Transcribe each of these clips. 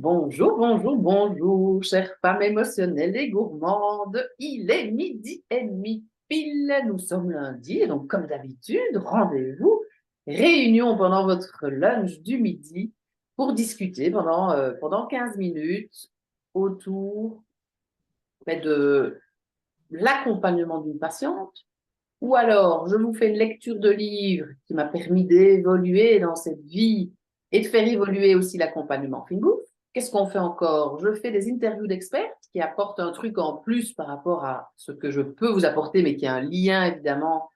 Bonjour, bonjour, bonjour, chères femmes émotionnelles et gourmandes. Il est 12h30 pile, nous sommes lundi, et donc comme d'habitude, rendez-vous, réunion pendant votre lunch du midi pour discuter pendant 15 minutes autour de l'accompagnement d'une patiente. Ou alors, je vous fais une lecture de livre qui m'a permis d'évoluer dans cette vie et de faire évoluer aussi l'accompagnement Fingouf. Qu'est-ce qu'on fait encore? Je fais des interviews d'experts qui apportent un truc en plus par rapport à ce que je peux vous apporter, mais qui a un lien évidemment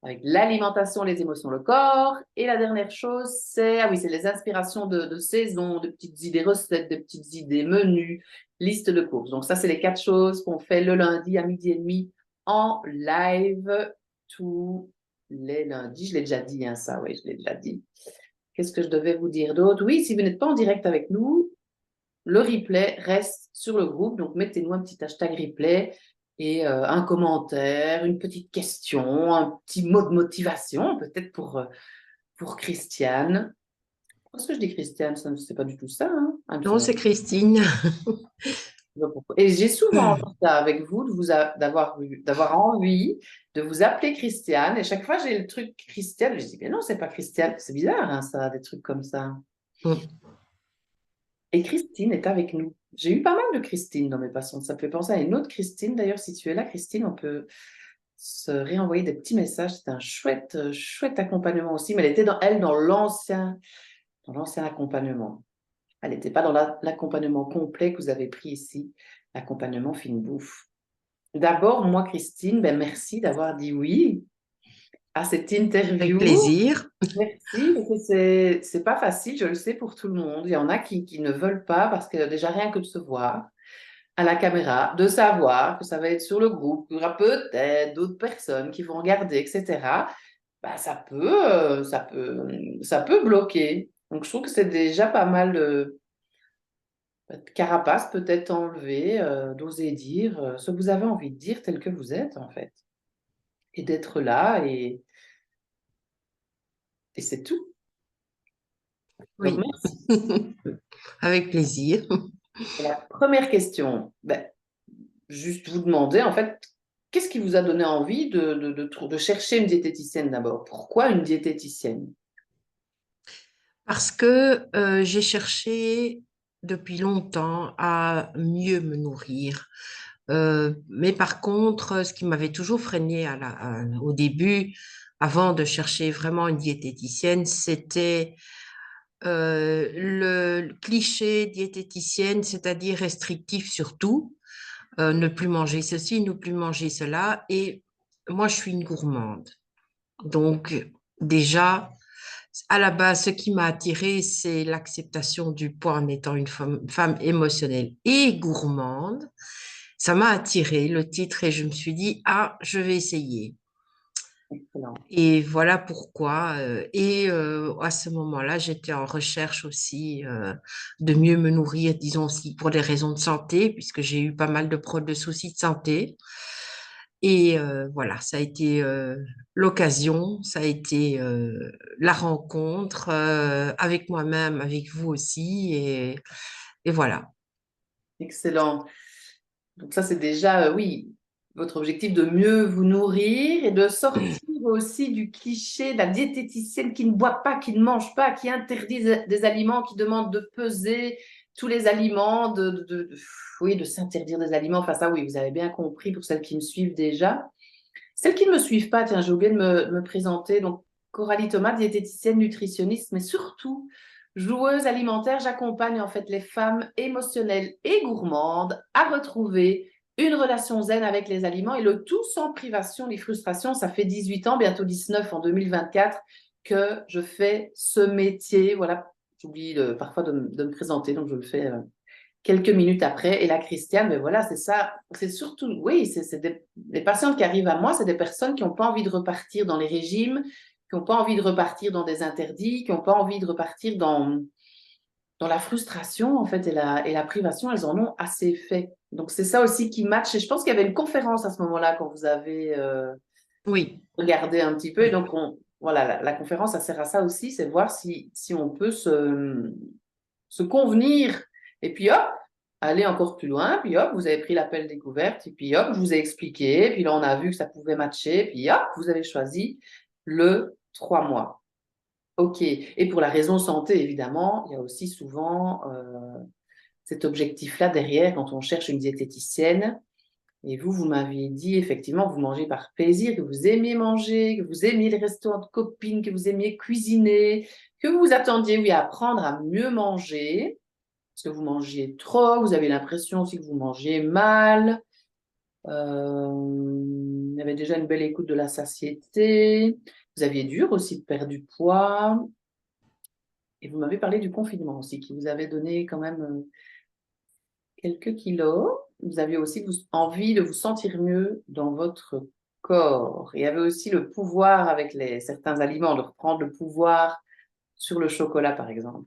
avec l'alimentation, les émotions, le corps. Et la dernière chose, c'est les inspirations de saison, de petites idées recettes, de petites idées menus, liste de courses. Donc ça, c'est les 4 choses qu'on fait le lundi à 12h30 en live tous les lundis. Je l'ai déjà dit, hein, ça, oui, je l'ai déjà dit. Qu'est-ce que je devais vous dire d'autre? Oui, si vous n'êtes pas en direct avec nous, le replay reste sur le groupe. Donc, mettez-nous un petit hashtag replay et un commentaire, une petite question, un petit mot de motivation, peut-être pour Christiane. Pourquoi est-ce que je dis Christiane? Ça, c'est pas du tout ça, hein? Ah, Non, c'est Christine. et j'ai souvent envie ça avec vous, d'avoir envie de vous appeler Christiane. Et chaque fois, j'ai le truc Christiane. Je dis, mais non, c'est pas Christiane. C'est bizarre, hein, ça, des trucs comme ça. Et Christine est avec nous. J'ai eu pas mal de Christine dans mes patients. Ça me fait penser à une autre Christine. D'ailleurs, si tu es là, Christine, on peut se réenvoyer des petits messages. C'est un chouette accompagnement aussi. Mais elle était dans l'ancien accompagnement. Elle n'était pas dans l'accompagnement complet que vous avez pris ici, l'accompagnement fine bouffe. D'abord, moi, Christine, ben merci d'avoir dit oui à cette Avec interview. plaisir. Merci, parce que c'est pas facile, je le sais pour tout le monde. Il y en a qui ne veulent pas parce que déjà rien que de se voir à la caméra, de savoir que ça va être sur le groupe, qu'il y aura peut-être d'autres personnes qui vont regarder, etc. Bah, ça peut bloquer. Donc je trouve que c'est déjà pas mal de carapace peut-être enlever, d'oser dire ce que vous avez envie de dire tel que vous êtes en fait, et d'être là et c'est tout. Donc Oui, merci. avec plaisir. Et la première question, ben, juste vous demander, en fait, qu'est-ce qui vous a donné envie de chercher une diététicienne d'abord? Pourquoi une diététicienne? Parce que j'ai cherché depuis longtemps à mieux me nourrir. Mais par contre, ce qui m'avait toujours freiné au début, avant de chercher vraiment une diététicienne, c'était le cliché diététicienne, c'est-à-dire restrictif sur tout. Ne plus manger ceci, ne plus manger cela. Et moi, je suis une gourmande. Donc, déjà, à la base, ce qui m'a attirée, c'est l'acceptation du poids en étant une femme émotionnelle et gourmande. Ça m'a attirée, le titre, et je me suis dit, ah, je vais essayer. Excellent. Et voilà pourquoi. À ce moment-là, j'étais en recherche aussi de mieux me nourrir, disons aussi pour des raisons de santé, puisque j'ai eu pas mal de soucis de santé. Et voilà, ça a été l'occasion, ça a été la rencontre avec moi-même, avec vous aussi. Et voilà. Excellent. Donc ça, c'est déjà, oui, votre objectif de mieux vous nourrir et de sortir aussi du cliché de la diététicienne qui ne boit pas, qui ne mange pas, qui interdit des aliments, qui demande de peser tous les aliments, oui, de s'interdire des aliments. Enfin, ça, oui, vous avez bien compris pour celles qui me suivent déjà. Celles qui ne me suivent pas, tiens, j'ai oublié de me présenter. Donc, Coralie Thomas, diététicienne, nutritionniste, mais surtout joueuse alimentaire. J'accompagne en fait les femmes émotionnelles et gourmandes à retrouver une relation zen avec les aliments et le tout sans privation ni frustration. Ça fait 18 ans, bientôt 19 en 2024 que je fais ce métier. Voilà, j'oublie parfois de me présenter, donc je le fais quelques minutes après. Et la Christiane, mais voilà, c'est ça. C'est surtout, oui, c'est les patientes qui arrivent à moi, c'est des personnes qui n'ont pas envie de repartir dans les régimes, qui n'ont pas envie de repartir dans des interdits, qui n'ont pas envie de repartir dans la frustration, en fait, et la privation, elles en ont assez fait. Donc, c'est ça aussi qui match. Et je pense qu'il y avait une conférence à ce moment-là quand vous avez Oui, regardé un petit peu. Et donc, voilà, la conférence, ça sert à ça aussi, c'est voir si on peut se convenir Et puis hop, allez encore plus loin, puis hop, vous avez pris l'appel découverte, et puis hop, je vous ai expliqué, puis là on a vu que ça pouvait matcher, puis hop, vous avez choisi le 3 mois. OK. Et pour la raison santé, évidemment, il y a aussi souvent cet objectif-là derrière quand on cherche une diététicienne. Et vous m'aviez dit effectivement, vous mangez par plaisir, que vous aimiez manger, que vous aimiez les restaurants de copines, que vous aimiez cuisiner, que vous vous attendiez, oui, à apprendre à mieux manger, parce que vous mangiez trop, vous avez l'impression aussi que vous mangez mal. Il y avait déjà une belle écoute de la satiété. Vous aviez dur aussi de perdre du poids. Et vous m'avez parlé du confinement aussi, qui vous avait donné quand même quelques kilos. Vous aviez aussi envie de vous sentir mieux dans votre corps. Et il y avait aussi le pouvoir avec certains aliments, de reprendre le pouvoir sur le chocolat, par exemple.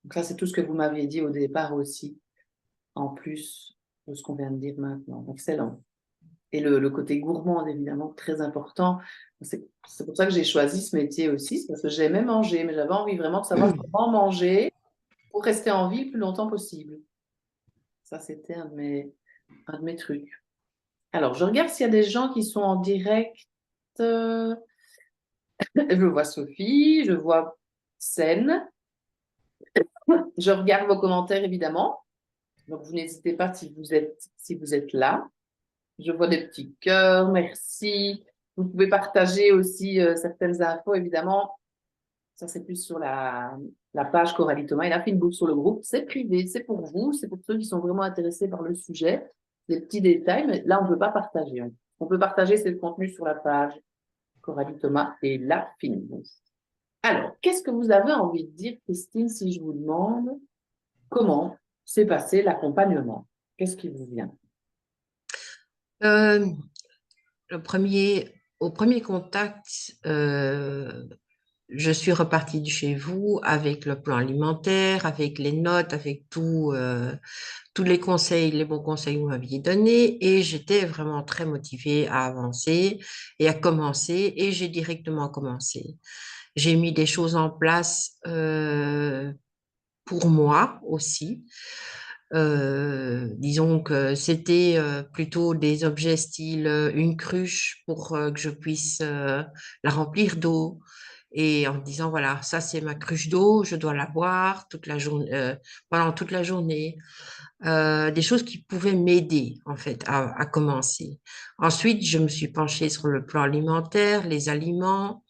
Donc ça, c'est tout ce que vous m'aviez dit au départ aussi, en plus de ce qu'on vient de dire maintenant. Excellent. Et le côté gourmand, évidemment, très important. C'est pour ça que j'ai choisi ce métier aussi, c'est parce que j'aimais manger, mais j'avais envie vraiment de savoir comment manger pour rester en vie le plus longtemps possible. Ça, c'était un de mes trucs. Alors, je regarde s'il y a des gens qui sont en direct. Euh, Je vois Sophie, je vois Sen. Je regarde vos commentaires, évidemment. Donc, vous n'hésitez pas si vous êtes là. Je vois des petits cœurs, merci. Vous pouvez partager aussi certaines infos, évidemment. Ça, c'est plus sur la page Coralie Thomas. Il a fait une boucle sur le groupe. C'est privé, c'est pour vous, c'est pour ceux qui sont vraiment intéressés par le sujet. Des petits détails, mais là, on ne peut pas partager. On peut partager ce contenu sur la page Coralie Thomas et la fine. Alors, qu'est-ce que vous avez envie de dire, Christine, si je vous demande comment s'est passé l'accompagnement? Qu'est-ce qui vous vient? Euh, au premier contact, je suis repartie de chez vous avec le plan alimentaire, avec les notes, avec tous les conseils, les bons conseils que vous m'aviez donnés, et j'étais vraiment très motivée à avancer et à commencer, et j'ai directement commencé. J'ai mis des choses en place pour moi aussi. Disons que c'était plutôt des objets style une cruche pour que je puisse la remplir d'eau. Et en me disant, voilà, ça c'est ma cruche d'eau, je dois la boire toute la journée, pendant toute la journée. Des choses qui pouvaient m'aider en fait à commencer. Ensuite, je me suis penchée sur le plan alimentaire, les aliments,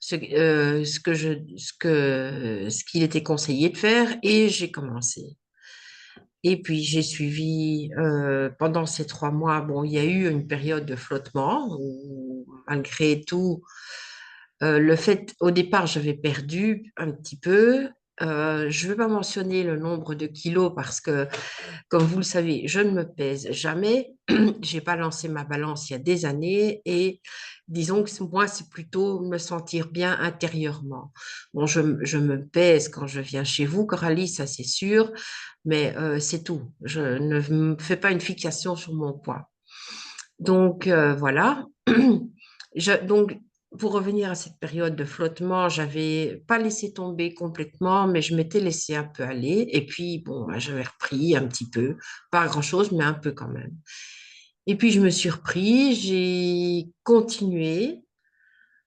ce qu'il était conseillé de faire, et j'ai commencé. Et puis j'ai suivi pendant ces 3 mois, bon, il y a eu une période de flottement où malgré tout, le fait, au départ, j'avais perdu un petit peu. Je ne vais pas mentionner le nombre de kilos parce que, comme vous le savez, je ne me pèse jamais. J'ai pas lancé ma balance il y a des années et disons que moi, c'est plutôt me sentir bien intérieurement. Bon, je me pèse quand je viens chez vous, Coralie, ça c'est sûr, mais c'est tout. Je ne me fais pas une fixation sur mon poids. Donc, voilà. Donc, pour revenir à cette période de flottement, j'avais pas laissé tomber complètement, mais je m'étais laissé un peu aller. Et puis, bon, bah, j'avais repris un petit peu, pas grand-chose, mais un peu quand même. Et puis, je me suis repris, j'ai continué,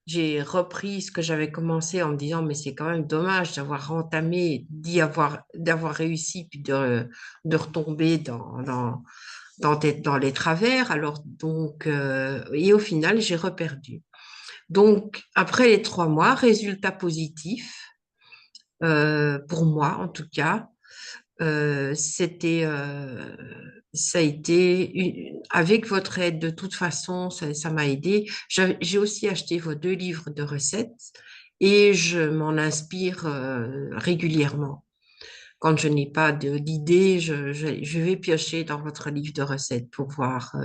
j'ai repris ce que j'avais commencé en me disant, mais c'est quand même dommage d'avoir entamé, d'avoir réussi, puis de retomber dans les travers. Alors, donc, et au final, j'ai reperdu. Donc, après les 3 mois, résultat positif, pour moi en tout cas, ça a été, avec votre aide, de toute façon, ça m'a aidé. J'ai aussi acheté vos 2 livres de recettes et je m'en inspire régulièrement. Quand je n'ai pas d'idée, je vais piocher dans votre livre de recettes pour voir.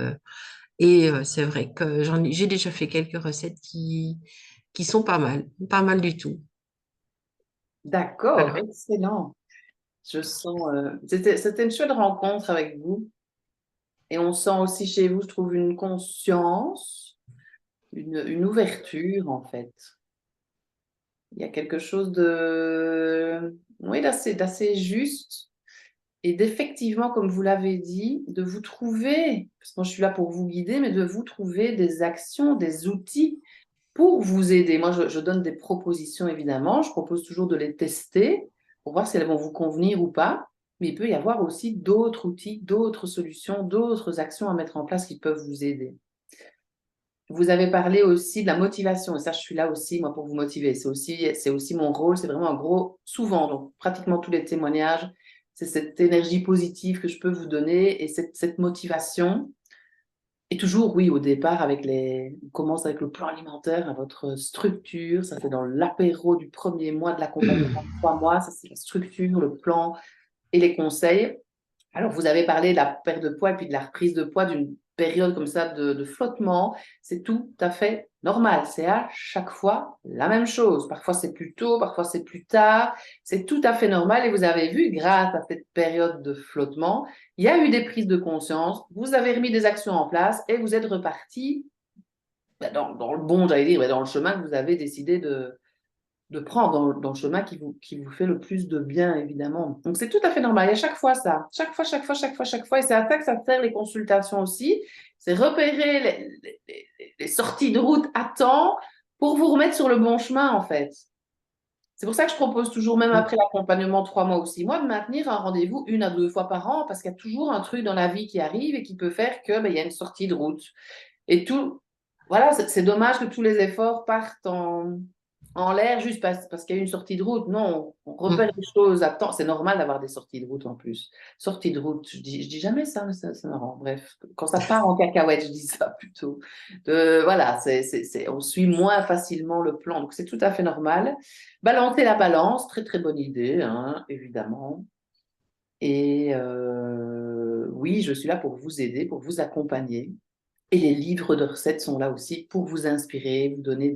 Et c'est vrai que j'ai déjà fait quelques recettes qui sont pas mal du tout. D'accord, Voilà. excellent. Je sens, c'était une chouette rencontre avec vous. Et on sent aussi chez vous, je trouve, une conscience, une ouverture, en fait. Il y a quelque chose oui, d'assez juste. et d'effectivement, comme vous l'avez dit, de vous trouver, parce que moi je suis là pour vous guider, mais de vous trouver des actions, des outils pour vous aider. Moi, je donne des propositions, évidemment. Je propose toujours de les tester pour voir si elles vont vous convenir ou pas. Mais il peut y avoir aussi d'autres outils, d'autres solutions, d'autres actions à mettre en place qui peuvent vous aider. Vous avez parlé aussi de la motivation, et ça, je suis là aussi, moi, pour vous motiver. C'est aussi mon rôle, c'est vraiment un gros, souvent, donc pratiquement tous les témoignages, c'est cette énergie positive que je peux vous donner et cette motivation. Et toujours, oui, au départ, on commence avec le plan alimentaire, votre structure, ça c'est dans l'apéro du premier mois de l'accompagnement de 3 mois, ça c'est la structure, le plan et les conseils. Alors, vous avez parlé de la perte de poids et puis de la reprise de poids d'une période comme ça de flottement. C'est tout à fait normal. C'est à chaque fois la même chose. Parfois, c'est plus tôt, parfois, c'est plus tard. C'est tout à fait normal. Et vous avez vu, grâce à cette période de flottement, il y a eu des prises de conscience. Vous avez remis des actions en place et vous êtes reparti dans le bon, j'allais dire, dans le chemin que vous avez décidé de prendre dans le chemin qui vous fait le plus de bien, évidemment. Donc, c'est tout à fait normal. Il y a chaque fois ça. Chaque fois, chaque fois, chaque fois, chaque fois. Et c'est à ça que ça sert les consultations aussi. C'est repérer les sorties de route à temps pour vous remettre sur le bon chemin, en fait. C'est pour ça que je propose toujours, même après l'accompagnement 3 mois ou 6 mois, de maintenir un rendez-vous 1 à 2 fois par an parce qu'il y a toujours un truc dans la vie qui arrive et qui peut faire que, il y a une sortie de route. Et tout, voilà, c'est dommage que tous les efforts partent en l'air juste parce qu'il y a eu une sortie de route. Non, on repère les choses à temps. C'est normal d'avoir des sorties de route en plus. Sortie de route, je dis jamais ça, mais c'est marrant. Bref, quand ça part en cacahuète, je dis ça plutôt. Voilà, on suit moins facilement le plan. Donc, c'est tout à fait normal. Balancer la balance, très très bonne idée, hein, évidemment. Et oui, je suis là pour vous aider, pour vous accompagner. Et les livres de recettes sont là aussi pour vous inspirer, vous donner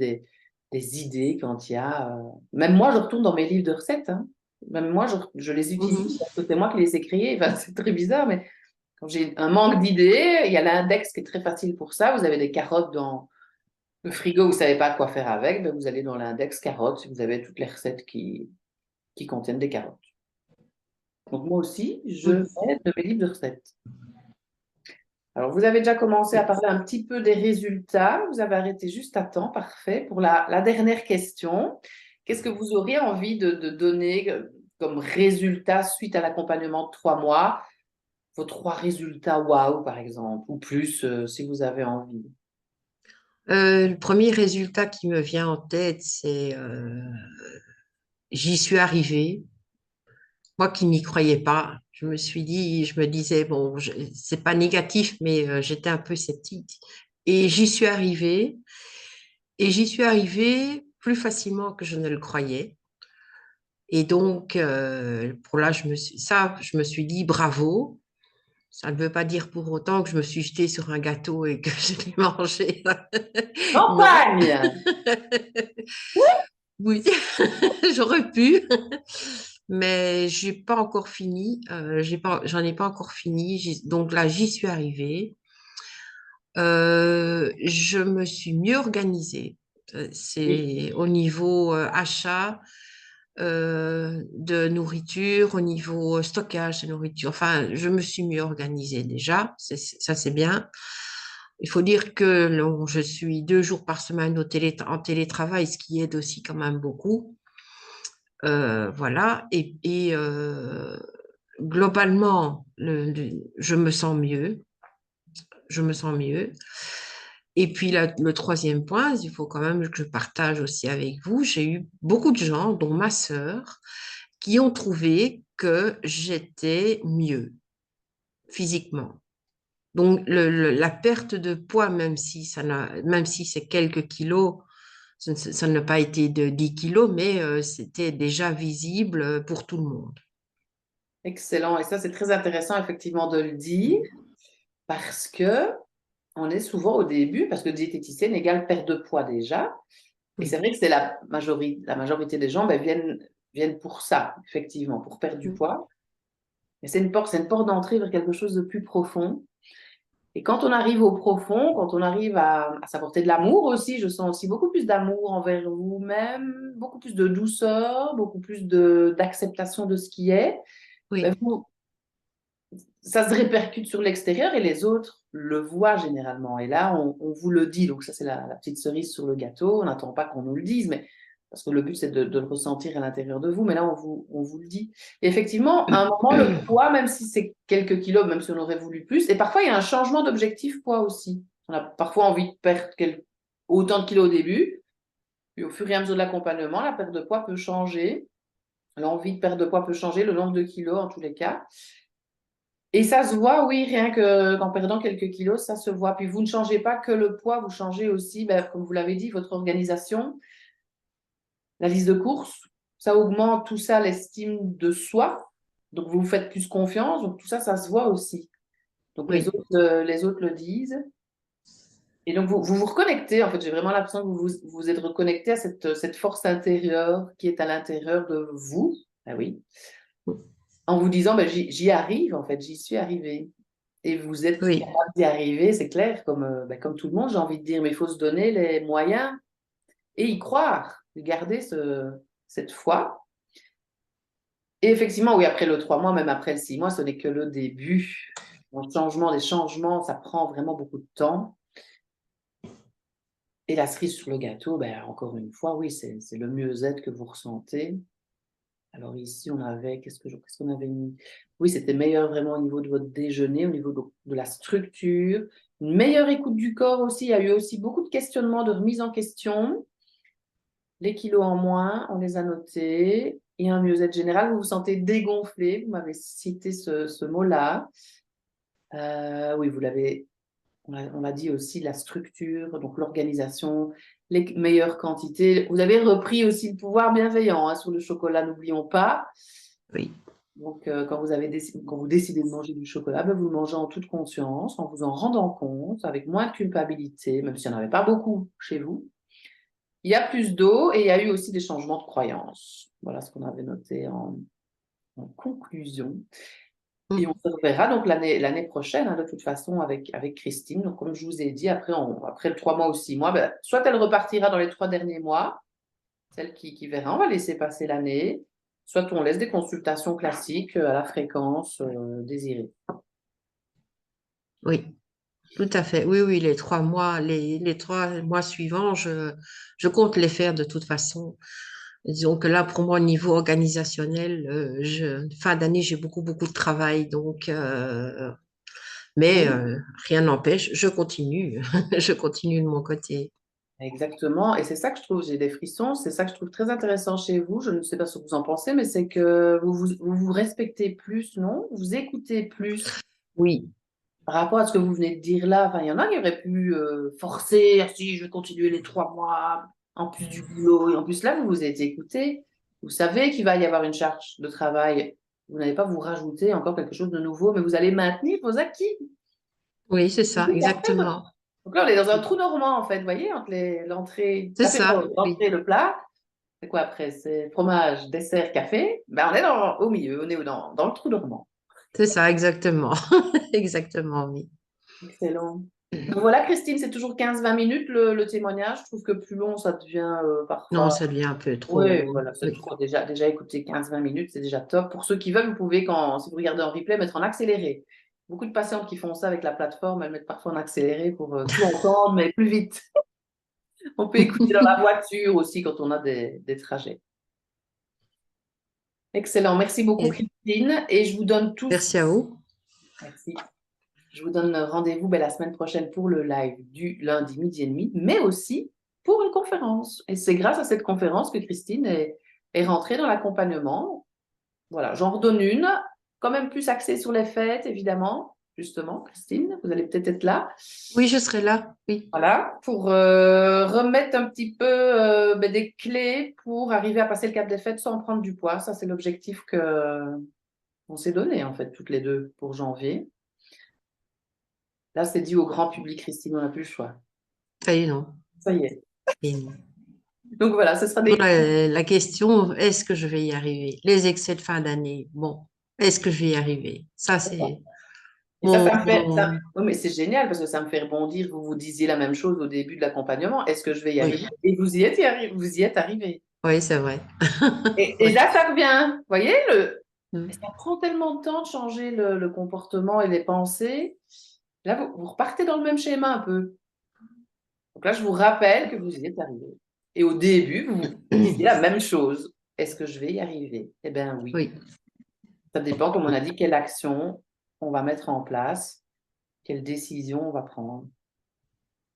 des idées quand il y a. Même moi, je retourne dans mes livres de recettes, hein. Même moi, je les utilise parce que c'est moi qui les ai créés. Enfin, c'est très bizarre, mais quand j'ai un manque d'idées, il y a l'index qui est très facile pour ça. Vous avez des carottes dans le frigo, vous ne savez pas quoi faire avec, ben vous allez dans l'index carottes, vous avez toutes les recettes qui contiennent des carottes. Donc moi aussi, je mets de mes livres de recettes. Alors, vous avez déjà commencé à parler un petit peu des résultats. Vous avez arrêté juste à temps, parfait. Pour la dernière question, qu'est-ce que vous auriez envie de donner comme résultat suite à l'accompagnement de 3 mois? Vos 3 résultats waouh, par exemple, ou plus, si vous avez envie. Le premier résultat qui me vient en tête, c'est j'y suis arrivée. Moi qui n'y croyais pas, je me disais, bon, c'est pas négatif, mais j'étais un peu sceptique. Et j'y suis arrivée. Et j'y suis arrivée plus facilement que je ne le croyais. Et donc, pour là, je me suis dit bravo. Ça ne veut pas dire pour autant que je me suis jetée sur un gâteau et que je l'ai mangé. Non. Campagne! Oui, j'aurais pu, mais j'ai pas encore fini. J'en ai pas encore fini. Donc là, j'y suis arrivée. Je me suis mieux organisée. Oui, C'est au niveau achat de nourriture, au niveau stockage de nourriture. Enfin, je me suis mieux organisée déjà. Ça, c'est bien. Il faut dire que je suis 2 jours par semaine en télétravail, ce qui aide aussi quand même beaucoup. Voilà. Globalement, je me sens mieux. Je me sens mieux. Et puis le troisième point, il faut quand même que je partage aussi avec vous. J'ai eu beaucoup de gens, dont ma sœur, qui ont trouvé que j'étais mieux physiquement. Donc la perte de poids, même si c'est quelques kilos, ça n'a pas été de 10 kilos, mais c'était déjà visible pour tout le monde. excellent. Et ça, c'est très intéressant, effectivement, de le dire parce que on est souvent au début, parce que diététicienne égale perte de poids déjà. Et c'est Oui. vrai que c'est la majorité des gens viennent pour ça, effectivement, pour perdre du poids. Mais c'est une porte d'entrée vers quelque chose de plus profond. Et quand on arrive au profond, quand on arrive à s'apporter de l'amour aussi, je sens aussi beaucoup plus d'amour envers vous-même, beaucoup plus de douceur, beaucoup plus d'acceptation de ce qui est. Ben Oui. ça se répercute sur l'extérieur et les autres le voient généralement. Et là, on vous le dit. Donc ça, c'est la petite cerise sur le gâteau. On n'attend pas qu'on nous le dise, mais parce que le but, c'est de le ressentir à l'intérieur de vous. Mais là, on vous le dit. Et effectivement, à un moment, le poids, même si c'est quelques kilos, même si on aurait voulu plus, et parfois, il y a un changement d'objectif poids aussi. On a parfois envie de perdre autant de kilos au début. Puis au fur et à mesure de l'accompagnement, la perte de poids peut changer. L'envie de perdre de poids peut changer, le nombre de kilos en tous les cas. Et ça se voit, oui, rien qu'en perdant quelques kilos, ça se voit. Puis vous ne changez pas que le poids, vous changez aussi, ben, comme vous l'avez dit, votre organisation, la liste de courses. Ça augmente tout ça, l'estime de soi. Donc vous vous faites plus confiance. Donc tout ça, ça se voit aussi. Donc Oui, les autres le disent. Et donc vous reconnectez. En fait, j'ai vraiment l'impression que vous êtes reconnecté à cette force intérieure qui est à l'intérieur de vous. Ah oui. En vous disant, ben, j'y arrive, en fait, j'y suis arrivée. Et vous êtes oui, capable d'y arriver, c'est clair, ben, comme tout le monde, j'ai envie de dire, mais il faut se donner les moyens et y croire, garder cette foi. Et effectivement, oui, après le 3 mois, même après le 6 mois, ce n'est que le début. Les changements, ça prend vraiment beaucoup de temps. Et la cerise sur le gâteau, ben, encore une fois, oui, c'est le mieux-être que vous ressentez. Alors ici, on avait, qu'est-ce qu'on avait mis? Oui, c'était meilleur vraiment au niveau de votre déjeuner, au niveau de la structure, une meilleure écoute du corps aussi. Il y a eu aussi beaucoup de questionnements, de remise en question. Les kilos en moins, on les a notés. Et un mieux-être général, vous vous sentez dégonflé. Vous m'avez cité ce mot-là. Oui, on l'a dit aussi, la structure, donc l'organisation, les meilleures quantités. Vous avez repris aussi le pouvoir bienveillant hein, sur le chocolat, n'oublions pas. oui, Donc, quand vous décidez de manger du chocolat, ben, vous le mangez en toute conscience, en vous en rendant compte, avec moins de culpabilité, même s'il n'y en avait pas beaucoup chez vous. Il y a plus d'eau et il y a eu aussi des changements de croyances. Voilà ce qu'on avait noté en conclusion. Et on mm, se reverra donc l'année prochaine, hein, de toute façon, avec Christine. Donc, comme je vous ai dit, après le 3 mois ou 6 mois, ben, soit elle repartira dans les 3 derniers mois, celle qui verra, on va laisser passer l'année, soit on laisse des consultations classiques à la fréquence désirée. oui, tout à fait. Oui, oui, les 3 mois, les 3 mois suivants, je compte les faire de toute façon. Disons que là, pour moi, au niveau organisationnel, fin d'année, j'ai beaucoup, beaucoup de travail. Donc, mais Oui, rien n'empêche, je continue. Je continue de mon côté. exactement. Et c'est ça que je trouve, j'ai des frissons, c'est ça que je trouve très intéressant chez vous. Je ne sais pas ce que vous en pensez, mais c'est que vous respectez plus, non? Vous écoutez plus Oui, par rapport à ce que vous venez de dire là. Enfin, il y en a qui auraient pu forcer, ah, si je vais continuer les 3 mois, en plus du boulot. Et en plus, là, vous vous êtes écouté. Vous savez qu'il va y avoir une charge de travail. Vous n'allez pas vous rajouter encore quelque chose de nouveau, mais vous allez maintenir vos acquis. oui, c'est ça, exactement. Donc là, on est dans un trou normand, en fait, vous voyez, entre l'entrée, C'est ça, l'entrée oui. et le plat. C'est quoi après? C'est fromage, dessert, café. Ben, on est au milieu, on est dans le trou normand. C'est ça, exactement. Exactement, oui. Excellent. Donc voilà, Christine, c'est toujours 15-20 minutes le témoignage. Je trouve que plus long, ça devient Non, parfois. ça devient un peu Oui, trop. voilà, c'est Oui, trop. Déjà écouter 15-20 minutes, c'est déjà top. Pour ceux qui veulent, vous pouvez, si vous regardez en replay, mettre en accéléré. Beaucoup de patientes qui font ça avec la plateforme, elles mettent parfois en accéléré pour tout entendre, mais plus vite. On peut écouter dans la voiture aussi quand on a des trajets. Excellent. Merci beaucoup, Et Christine. Et je vous donne tous. merci à vous. Merci. Je vous donne rendez-vous ben, la semaine prochaine pour le live du lundi midi et demi, mais aussi pour une conférence. Et c'est grâce à cette conférence que Christine est rentrée dans l'accompagnement. Voilà, j'en redonne une, quand même plus axée sur les fêtes, évidemment. Justement, Christine, vous allez peut-être être là. Oui, je serai là. Oui, Voilà, pour remettre un petit peu ben, des clés pour arriver à passer le cap des fêtes sans prendre du poids. Ça, c'est l'objectif que on s'est donné, en fait, toutes les deux pour janvier. Là, c'est dit au grand public, Christine, on n'a plus le choix. ça y est, non. Ça y est. Et Donc voilà, ce sera pour des... la question, est-ce que je vais y arriver? Les excès de fin d'année, bon, est-ce que je vais y arriver? Ça, c'est Et ça, mon, ça me fait... Ça... mon- Oui, mais c'est génial parce que ça me fait rebondir. Vous vous disiez la même chose au début de l'accompagnement. Est-ce que je vais y Oui, arriver? Et vous y êtes arrivé. oui, c'est vrai. Et Oui, là, ça revient. Vous voyez, Mm. Et ça prend tellement de temps de changer le comportement et les pensées. Là, vous repartez dans le même schéma un peu. Donc là, je vous rappelle que vous y êtes arrivé. Et au début, vous vous disiez la même chose. Est-ce que je vais y arriver? Eh bien oui. Oui. Ça dépend, comme on a dit, quelle action on va mettre en place, quelle décision on va prendre.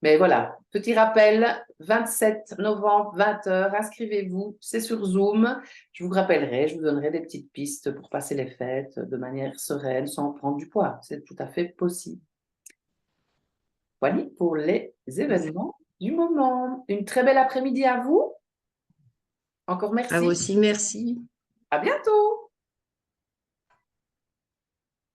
Mais voilà, petit rappel, 27 novembre, 20 heures, inscrivez-vous, c'est sur Zoom. Je vous rappellerai, je vous donnerai des petites pistes pour passer les fêtes de manière sereine, sans prendre du poids. C'est tout à fait possible. Voilà pour les événements du moment. Une très belle après-midi à vous. Encore À vous merci. aussi, merci. À bientôt.